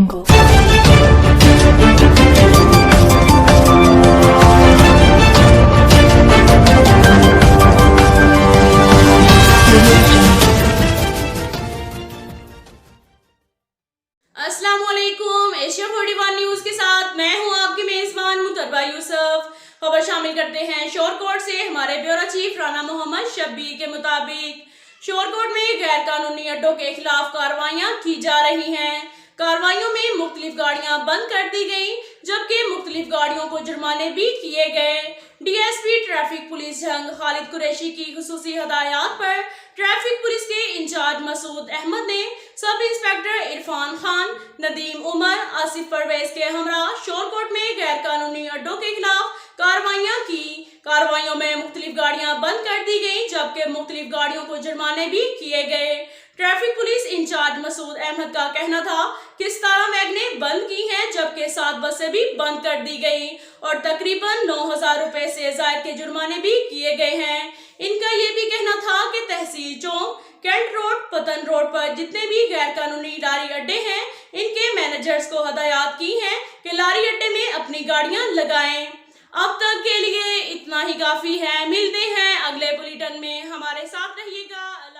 अस्सलामुअलैकुम। Asia 41 news के साथ मैं हूं आपकी मेजबान मुतरबा यूसुफ। खबर शामिल करते हैं शोरकोट से। हमारे ब्यूरो चीफ राना मोहम्मद शब्बीर के मुताबिक शोरकोट में गैर कानूनी अड्डों के खिलाफ कार्रवाइयां की जा रही हैं। कार्रवाइयों में मुख्तलिफ गाड़ियां बंद कर दी गयी, जबकि मुख्तलिफ गाड़ियों को जुर्माने भी किए गए। डीएसपी ट्रैफिक पुलिस जंग खालिद कुरैशी की खुसूसी हदायत पर ट्रैफिक पुलिस के इंचार्ज मसूद अहमद ने सब इंस्पेक्टर इरफान खान, नदीम उमर, आसिफ परवेज के हमरा शोरकोट में गैर कानूनी अड्डों के खिलाफ कार्रवाइयां की। कार्रवाइयों में मुख्तलिफ गाड़ियां बंद कर दी गयी, जबकि मुख्तलिफ गाड़ियों को जुर्माने भी किए गए। Traffic police incharge Masood Ahmed का कहना था कि 17 वैगनें बंद की हैं, जबकि 7 बसें भी बंद कर दी गई और तकरीबन 9,000 रुपए से ज़ायद के जुर्माने भी किए गए हैं। इनका ये भी कहना था कि तहसील चौक, कैंट रोड, पतन रोड पर जितने भी गैर कानूनी लारी अड्डे हैं, इनके मैनेजर्स को हदायत की हैं कि लारी अड्डे में अपनी गाड़ियां लगाएं। अब तक के लिए इतना ही काफी है। मिलते हैं अगले बुलेटिन में, हमारे साथ रहिएगा।